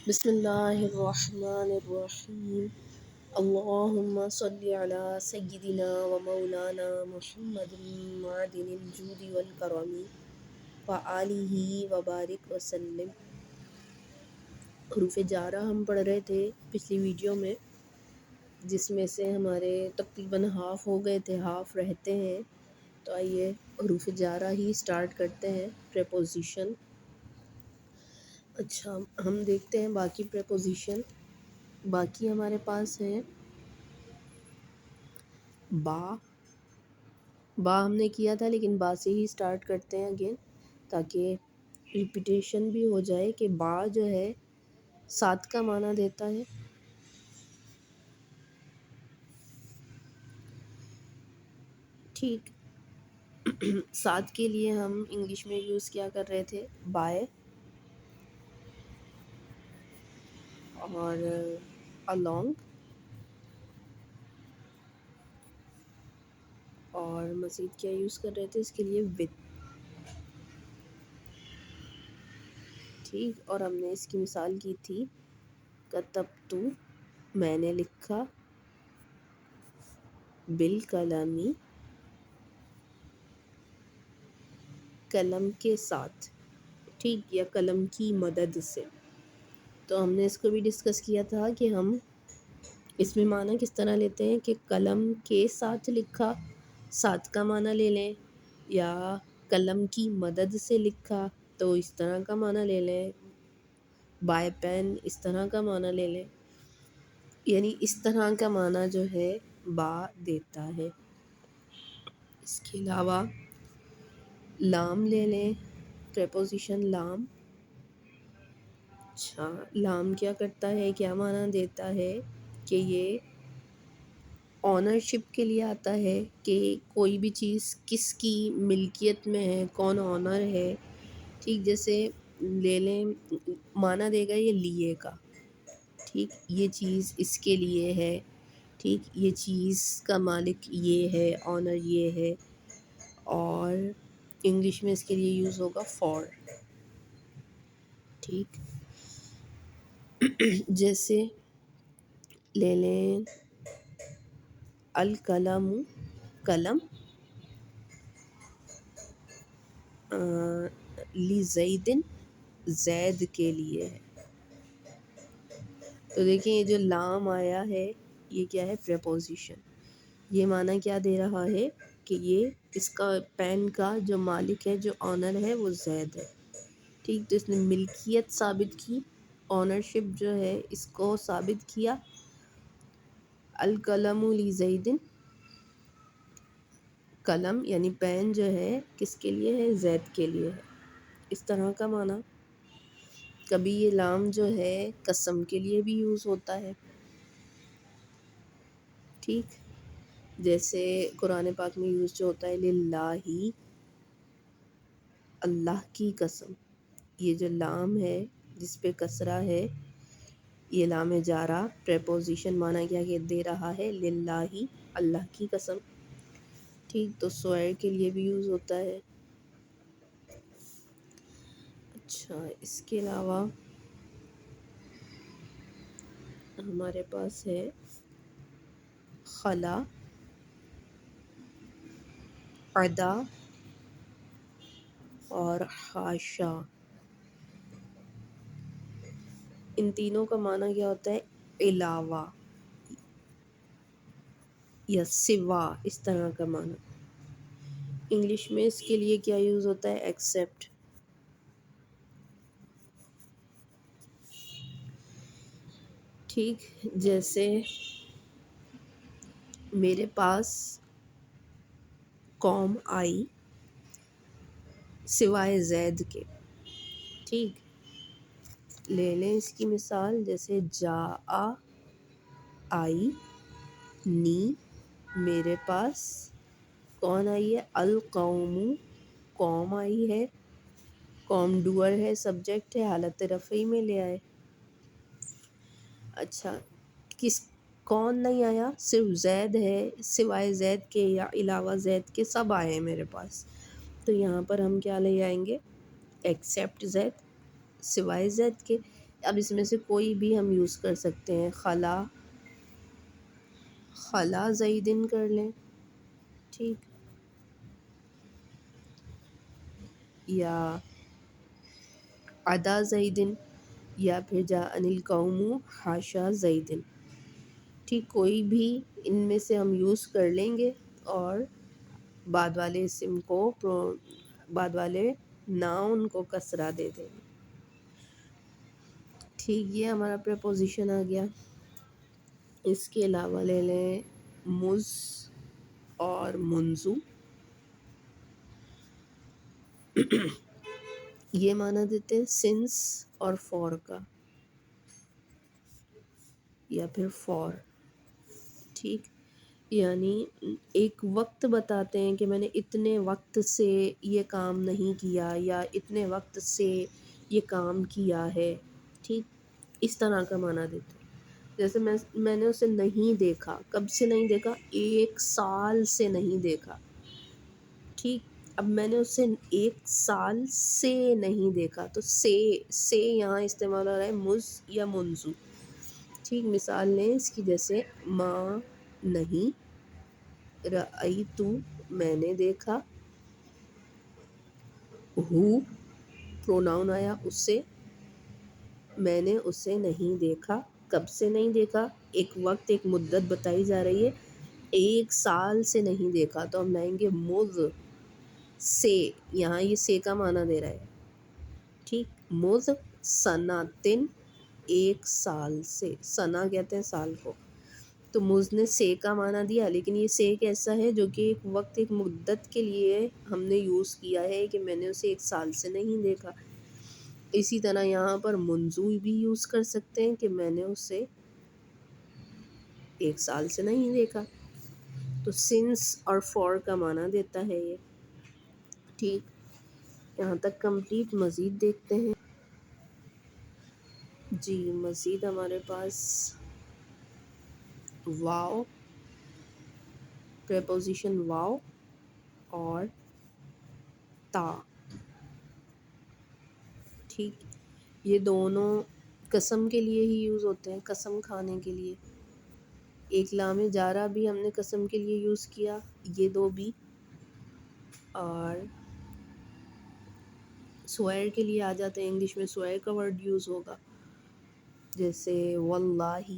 بسم اللہ الرحمن الرحیم اللہم صلی علی سیدنا و مولانا محمد معدن الجود والکرم وآلہ وبارک وسلم۔ حروف جارہ ہم پڑھ رہے تھے پچھلی ویڈیو میں، جس میں سے ہمارے تقریباً ہاف ہو گئے تھے، ہاف رہتے ہیں۔ تو آئیے حروف جارہ ہی سٹارٹ کرتے ہیں، پریپوزیشن۔ اچھا، ہم دیکھتے ہیں باقی پریپوزیشن۔ باقی ہمارے پاس ہے با۔ با ہم نے کیا تھا، لیکن با سے ہی سٹارٹ کرتے ہیں اگین، تاکہ ریپیٹیشن بھی ہو جائے کہ با جو ہے ساتھ کا معنی دیتا ہے۔ ٹھیک، ساتھ کے لیے ہم انگلش میں یوز کیا کر رہے تھے، بائے اور along، اور مزید کیا یوز کر رہے تھے اس کے لیے، with۔ ٹھیک، اور ہم نے اس کی مثال کی تھی کتبت، میں نے لکھا، بالقلم، قلم کے ساتھ، ٹھیک، یا قلم کی مدد سے۔ تو ہم نے اس کو بھی ڈسکس کیا تھا کہ ہم اس میں معنی کس طرح لیتے ہیں کہ قلم کے ساتھ لکھا، ساتھ کا معنی لے لیں، یا قلم کی مدد سے لکھا تو اس طرح کا معنی لے لیں، بائی پین اس طرح کا معنی لے لیں، یعنی اس طرح کا معنی جو ہے با دیتا ہے۔ اس کے علاوہ لام لے لیں، پریپوزیشن لام۔ اچھا، لام کیا کرتا ہے، کیا معنی دیتا ہے کہ یہ آنرشپ کے لیے آتا ہے، کہ کوئی بھی چیز کس کی ملکیت میں ہے، کون آنر ہے۔ ٹھیک، جیسے لے لیں، معنی دے گا یہ لیے کا، ٹھیک، یہ چیز اس کے لیے ہے، ٹھیک، یہ چیز کا مالک یہ ہے، آنر یہ ہے۔ اور انگلش میں اس کے لیے یوز ہوگا فار، ٹھیک۔ جیسے لے لیں القلم، قلم، لزید، زید کے لیے ہے۔ تو دیکھیں یہ جو لام آیا ہے یہ کیا ہے، پریپوزیشن۔ یہ معنی کیا دے رہا ہے کہ یہ اس کا پین کا جو مالک ہے، جو آنر ہے، وہ زید ہے، ٹھیک۔ تو اس نے ملکیت ثابت کی، آنرشپ جو ہے اس کو ثابت کیا، القلم لزید، قلم یعنی پین جو ہے کس کے لیے ہے، زید کے لیے ہے، اس طرح کا معنی۔ کبھی یہ لام جو ہے قسم کے لیے بھی یوز ہوتا ہے، ٹھیک، جیسے قرآن پاک میں یوز جو ہوتا ہے للہ، اللہ کی قسم۔ یہ جو لام ہے جس پہ کسرہ ہے، یہ لام جارہ، پریپوزیشن معنی کیا کہ دے رہا ہے للہ، اللہ کی قسم، ٹھیک۔ تو سوئر کے لیے بھی یوز ہوتا ہے۔ اچھا، اس کے علاوہ ہمارے پاس ہے خلا، عدا اور حاشا۔ ان تینوں کا معنی کیا ہوتا ہے، علاوہ یا سوا، اس طرح کا معنی۔ انگلش میں اس کے لیے کیا یوز ہوتا ہے، ایکسیپٹ۔ ٹھیک، جیسے میرے پاس قوم آئی سوائے زید کے، ٹھیک۔ لے لیں اس کی مثال، جیسے جاء، آئی، نی، میرے پاس، کون آئی ہے، القوم، قوم آئی ہے، قوم ڈوئر ہے، سبجیکٹ ہے، حالت رفعی میں لے آئے۔ اچھا، کون نہیں آیا، صرف زید ہے، سوائے زید کے یا علاوہ زید کے سب آئے ہیں میرے پاس، تو یہاں پر ہم کیا لے آئیں گے، ایکسیپٹ زید، سوائے زید کے۔ اب اس میں سے کوئی بھی ہم یوز کر سکتے ہیں. خلا زیدن کر لیں. ٹھیک. یا ادا زیدن، یا پھر جا انل قوم حاشا زیدن. ٹھیک، کوئی بھی ان میں سے ہم یوز کر لیں گے اور بعد والے اسم کو بعد والے ناؤن کو کسرہ دے دیں گے. ٹھیک، یہ ہمارا پریپوزیشن آ گیا. اس کے علاوہ لے لیں مز اور منزو. یہ معنی دیتے ہیں سنس اور فور کا، یا پھر فور. ٹھیک، یعنی ایک وقت بتاتے ہیں کہ میں نے اتنے وقت سے یہ کام نہیں کیا، یا اتنے وقت سے یہ کام کیا ہے. ٹھیک، اس طرح کا معنی دیتے ہیں. جیسے میں نے اسے نہیں دیکھا. کب سے نہیں دیکھا؟ 1 سال سے نہیں دیکھا. ٹھیک، اب میں نے اسے 1 سال سے نہیں دیکھا، تو سے یہاں استعمال ہو رہا ہے مز یا منزو. ٹھیک، مثال لیں اس کی، جیسے ماں نہیں، رأیتو میں نے دیکھا، ہو پروناؤن آیا اس سے، میں نے اسے نہیں دیکھا. کب سے نہیں دیکھا؟ ایک وقت، ایک مدت بتائی جا رہی ہے. 1 سال سے نہیں دیکھا، تو ہم لائیں گے مذ سے. یہاں یہ سے کا معنی دے رہا ہے. ٹھیک، مذ سنتن، 1 سال سے. سنا کہتے ہیں سال کو. تو مذ نے سے کا معنی دیا، لیکن یہ سے کیسا ہے؟ جو کہ ایک وقت، ایک مدت کے لیے ہم نے یوز کیا ہے، کہ میں نے اسے 1 سال سے نہیں دیکھا. اسی طرح یہاں پر منزو بھی یوز کر سکتے ہیں، کہ میں نے اسے 1 سال سے نہیں دیکھا. تو سنس اور فور کا معنی دیتا ہے یہ. ٹھیک، یہاں تک کمپلیٹ. مزید دیکھتے ہیں. جی، مزید ہمارے پاس واو، پریپوزیشن واو اور تا. ٹھیک، یہ دونوں قسم کے لیے ہی یوز ہوتے ہیں، قسم کھانے کے لیے. ایک لام جارہ بھی ہم نے قسم کے لیے یوز کیا، یہ دو بھی. اور سوئر کے لیے آ جاتے ہیں. انگلش میں سوئر کا ورڈ یوز ہوگا، جیسے واللہ،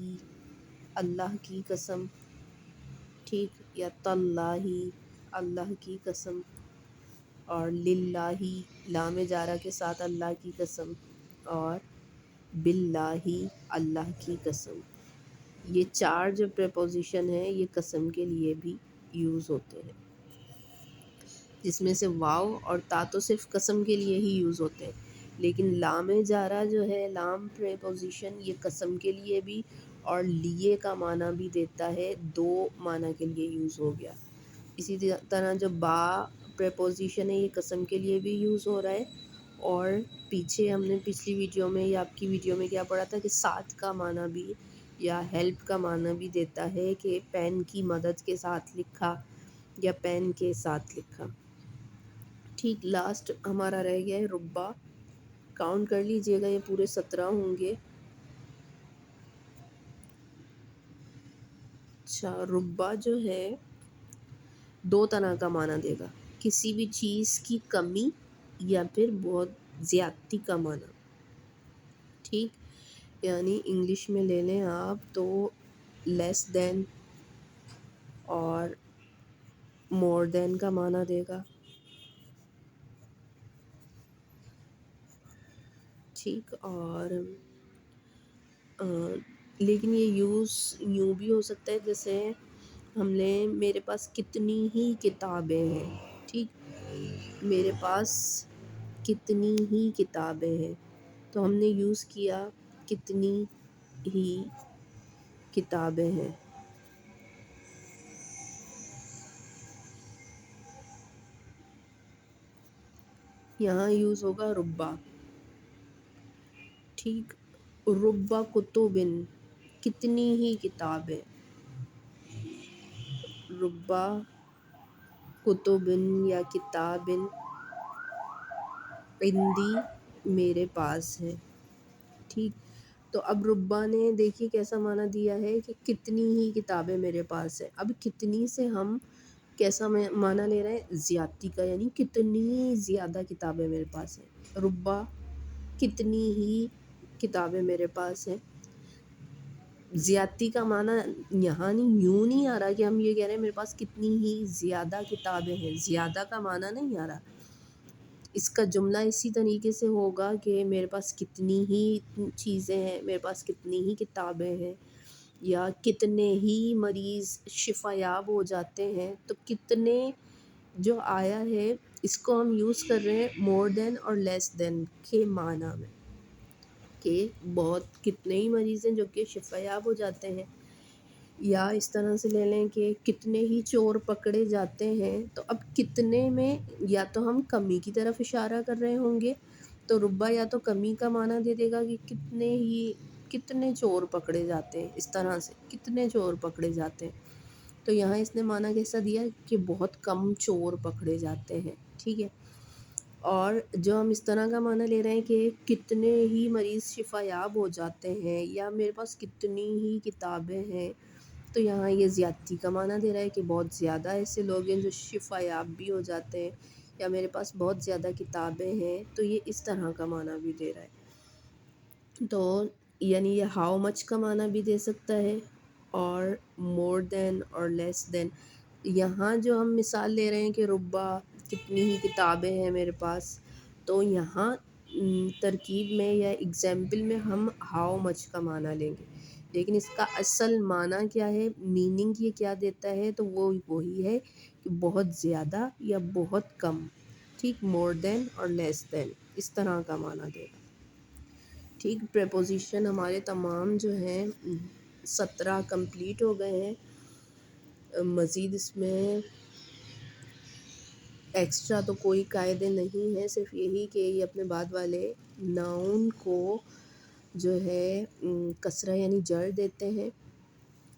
اللہ کی قسم. ٹھیک، یا تاللہ، اللہ کی قسم. اور للہ، لام جارہ کے ساتھ اللہ کی قسم. اور باللہ، اللہ کی قسم. یہ 4 جو پریپوزیشن ہیں یہ قسم کے لیے بھی یوز ہوتے ہیں، جس میں سے واو اور تا تو صرف قسم کے لیے ہی یوز ہوتے ہیں. لیکن لام جارہ جو ہے، لام پریپوزیشن، یہ قسم کے لیے بھی اور لیے کا معنی بھی دیتا ہے. 2 معنی کے لیے یوز ہو گیا. اسی طرح جو با پریپوزیشن ہے، یہ قسم کے لیے بھی یوز ہو رہا ہے. اور پیچھے ہم نے پچھلی ویڈیو میں یا آپ کی ویڈیو میں کیا پڑھا تھا، کہ ساتھ کا معنی بھی یا ہیلپ کا معنی بھی دیتا ہے، کہ پین کی مدد کے ساتھ لکھا یا پین کے ساتھ لکھا. ٹھیک، لاسٹ ہمارا رہ گیا ہے ربا. کاؤنٹ کر لیجئے گا، یہ پورے 17 ہوں گے. اچھا، ربا جو ہے 2 طرح کا معنی دے گا. کسی بھی چیز کی کمی یا پھر بہت زیادتی کا معنی. ٹھیک، یعنی انگلش میں لے لیں آپ تو لیس دین اور مور دین کا معنی دے گا. ٹھیک، اور لیکن یہ یوز یوں بھی ہو سکتا ہے، جیسے ہم نے میرے پاس کتنی ہی کتابیں ہیں. ٹھیک، میرے پاس کتنی ہی کتابیں ہیں، تو ہم نے یوز کیا کتنی ہی کتابیں ہیں. یہاں یوز ہوگا ربا. ٹھیک، ربا کتبن، کتنی ہی کتابیں. ربا کتبن یا کتابن عندی، میرے پاس ہے. ٹھیک، تو اب ربا نے دیکھیے کیسا معنی دیا ہے کہ کتنی ہی کتابیں میرے پاس ہیں. اب کتنی سے ہم کیسا معنی لے رہے ہیں؟ زیادتی کا، یعنی کتنی زیادہ کتابیں میرے پاس ہیں. ربا کتنی ہی کتابیں میرے پاس ہیں. زیادتی کا معنی یہاں یوں نہیں آ رہا کہ ہم یہ کہہ رہے ہیں میرے پاس کتنی ہی زیادہ کتابیں ہیں. زیادہ کا معنی نہیں آ رہا. اس کا جملہ اسی طریقے سے ہوگا کہ میرے پاس کتنی ہی چیزیں ہیں، میرے پاس کتنی ہی کتابیں ہیں، یا کتنے ہی مریض شفا یاب ہو جاتے ہیں. تو کتنے جو آیا ہے اس کو ہم یوز کر رہے ہیں مور دین اور لیس دین کے معنی میں، کہ بہت کتنے ہی مریض ہیں جو کہ شفا یاب ہو جاتے ہیں. یا اس طرح سے لے لیں کہ کتنے ہی چور پکڑے جاتے ہیں. تو اب کتنے میں یا تو ہم کمی کی طرف اشارہ کر رہے ہوں گے، تو ربا یا تو کمی کا معنی دے دے گا کہ کتنے چور پکڑے جاتے ہیں. اس طرح سے کتنے چور پکڑے جاتے ہیں. تو یہاں اس نے معنی کیسا دیا کہ بہت کم چور پکڑے جاتے ہیں. ٹھیک ہے. اور جو ہم اس طرح کا معنی لے رہے ہیں کہ کتنے ہی مریض شفا یاب ہو جاتے ہیں، یا میرے پاس کتنی ہی کتابیں ہیں، تو یہاں یہ زیادتی کا معنی دے رہا ہے کہ بہت زیادہ ایسے لوگ ہیں جو شفا یاب بھی ہو جاتے ہیں، یا میرے پاس بہت زیادہ کتابیں ہیں. تو یہ اس طرح کا معنی بھی دے رہا ہے. تو یعنی یہ ہاؤ مچ کا معنی بھی دے سکتا ہے، اور مور دین اور لیس دین. یہاں جو ہم مثال لے رہے ہیں کہ ربا کتنی ہی کتابیں ہیں میرے پاس، تو یہاں ترکیب میں یا ایگزامپل میں ہم ہاؤ مچ کا معنی لیں گے. لیکن اس کا اصل معنی کیا ہے، میننگ یہ کیا دیتا ہے، تو وہ وہی ہے کہ بہت زیادہ یا بہت کم. ٹھیک. مور دین اور لیس دین اس طرح کا معنی دے گا. ٹھیک. پریپوزیشن ہمارے تمام جو ہیں 17 کمپلیٹ ہو گئے ہیں. مزید اس میں ایکسٹرا تو کوئی قاعدے نہیں ہیں، صرف یہی کہ یہ اپنے بعد والے ناؤن کو جو ہے کسرہ یعنی جر دیتے ہیں.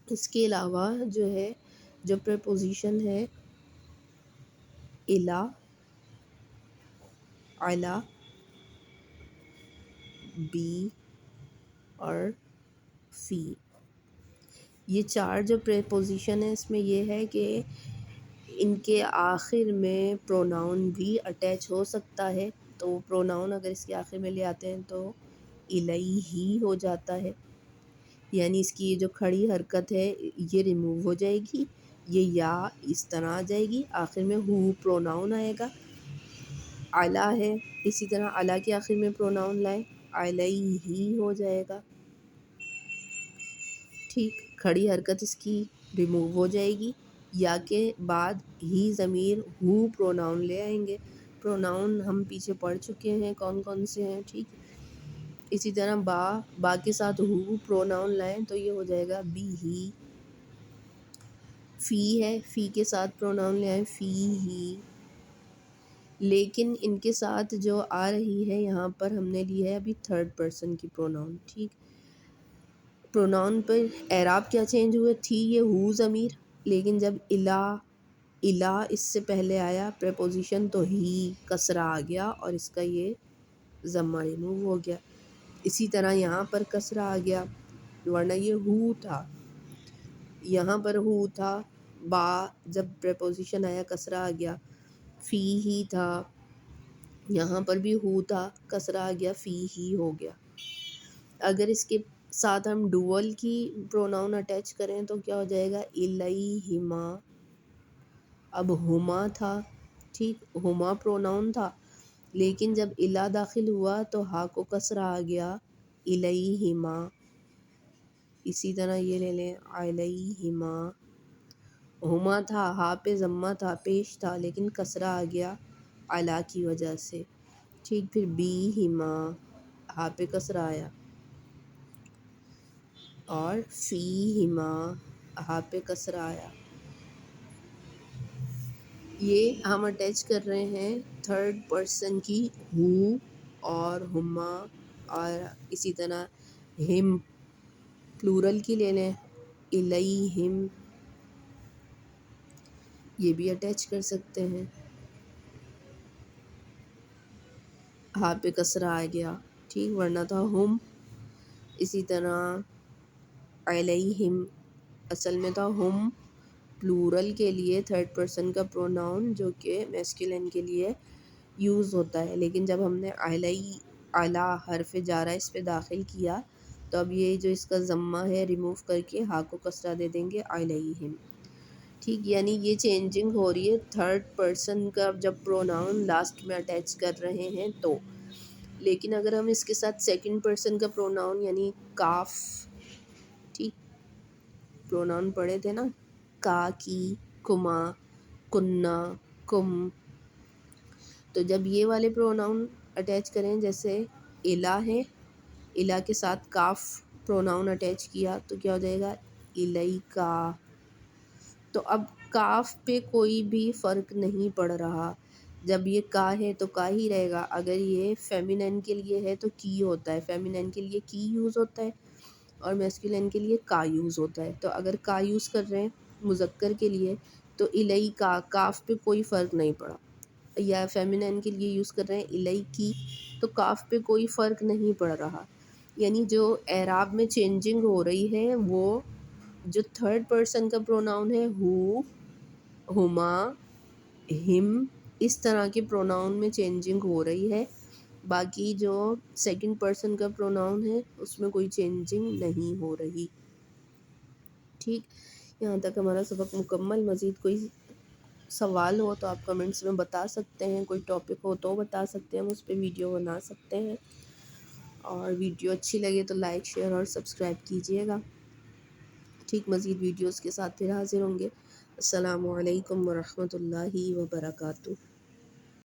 اس کے علاوہ جو ہے جو پریپوزیشن ہے الا، علی، بی اور فی، یہ 4 جو پریپوزیشن ہے اس میں یہ ہے کہ ان کے آخر میں پروناؤن بھی اٹیچ ہو سکتا ہے. تو پروناؤن اگر اس کے آخر میں لے آتے ہیں تو الیہ ہی ہو جاتا ہے، یعنی اس کی یہ جو کھڑی حرکت ہے یہ ریموو ہو جائے گی. یہ یا اس طرح آ جائے گی، آخر میں ہو پروناؤن آئے گا. اعلیٰ ہے، اسی طرح اعلیٰ کے آخر میں پروناؤن لائیں، علیہ ہی ہو جائے گا. ٹھیک. کھڑی حرکت اس کی ریموو ہو جائے گی، یا کے بعد ہی ضمیر ہو پروناؤن لے آئیں گے. پروناؤن ہم پیچھے پڑھ چکے ہیں کون کون سے ہیں. ٹھیک. اسی طرح با کے ساتھ ہو پروناؤن لائیں تو یہ ہو جائے گا بی ہی. فی ہے، فی کے ساتھ پروناؤن لے آئیں، فی ہی. لیکن ان کے ساتھ جو آ رہی ہے یہاں پر ہم نے لی ہے ابھی تھرڈ پرسن کی پروناؤن. ٹھیک. پروناؤن پر اعراب کیا چینج ہوئے، تھی یہ ہو ضمیر، لیکن جب الا اس سے پہلے آیا پریپوزیشن تو ہی کسرہ آ گیا اور اس کا یہ ضمہ ریموو ہو گیا. اسی طرح یہاں پر کسرہ آ گیا، ورنہ یہ ہو تھا، یہاں پر ہو تھا. با جب پریپوزیشن آیا کسرہ آ گیا. فی ہی تھا، یہاں پر بھی ہو تھا، کسرہ آ گیا، فی ہی ہو گیا. اگر اس کے ساتھ ہم ڈوول کی پروناؤن اٹیچ کریں تو کیا ہو جائے گا، الیہما. اب ہما تھا، ٹھیک، ہما پروناؤن تھا، لیکن جب الا داخل ہوا تو ہا کو کسرہ آ گیا، الیہما. اسی طرح یہ لے لیں علیہما. ہما تھا، ہا پہ ضمہ تھا، پیش تھا، لیکن کسرہ آ گیا علی کی وجہ سے. ٹھیک. پھر بی ہما، ہا پہ کسرہ آیا، اور فی ہما، ہا پہ کسرہ آیا. یہ ہم اٹیچ کر رہے ہیں تھرڈ پرسن کی ہو اور ہما، اور اسی طرح ہم پلورل کی لے لیں الیہم، یہ بھی اٹیچ کر سکتے ہیں. ہاں پہ کسرہ آ گیا، ٹھیک، ورنہ تھا ہم. اسی طرح علیہم اصل میں تھا ہم، پلورل کے لیے تھرڈ پرسن کا پروناؤن جو کہ میسکولین کے لیے یوز ہوتا ہے، لیکن جب ہم نے علی حرف جارہ اس پہ داخل کیا تو اب یہ جو اس کا ضمہ ہے ریموو کر کے ہا کو کسرہ دے دیں گے علیہم. ٹھیک، یعنی یہ چینجنگ ہو رہی ہے تھرڈ پرسن کا جب پروناؤن لاسٹ میں اٹیچ کر رہے ہیں تو. لیکن اگر ہم اس کے ساتھ سیکنڈ پرسن کا پروناؤن یعنی کاف، ٹھیک پروناؤن پڑھے تھے نا، کا، کی، کما، کننا، کم، تو جب یہ والے پروناؤن اٹیچ کریں جیسے الہ ہے، الہ کے ساتھ کاف پروناؤن اٹیچ کیا تو کیا ہو جائے گا الیکا. تو اب کاف پہ کوئی بھی فرق نہیں پڑ رہا، جب یہ کا ہے تو کا ہی رہے گا، اگر یہ فیمینین کے لیے ہے تو کی ہوتا ہے، فیمینین کے لیے کی یوز ہوتا ہے اور میسکولین کے لیے کا یوز ہوتا ہے. تو اگر کا یوز کر رہے ہیں مذکر کے لیے تو الیکا، کاف پہ کوئی فرق نہیں پڑا، یا فیمینین کے لیے یوز کر رہے ہیں الیکی تو کاف پہ کوئی فرق نہیں پڑ رہا. یعنی جو اعراب میں چینجنگ ہو رہی ہے وہ جو تھرڈ پرسن کا پروناؤن ہے ہو، ہما، ہم، اس طرح کے پروناؤن میں چینجنگ ہو رہی ہے، باقی جو سیکنڈ پرسن کا پروناؤن ہے اس میں کوئی چینجنگ نہیں ہو رہی. ٹھیک، یہاں تک ہمارا سبق مکمل. مزید کوئی سوال ہو تو آپ کمنٹس میں بتا سکتے ہیں، کوئی ٹاپک ہو تو بتا سکتے ہیں، ہم اس پہ ویڈیو بنا سکتے ہیں. اور ویڈیو اچھی لگے تو لائک، شیئر اور سبسکرائب کیجیے گا. ٹھیک، مزید ویڈیوز کے ساتھ پھر حاضر ہوں گے. السلام علیکم ورحمۃ اللہ وبرکاتہ.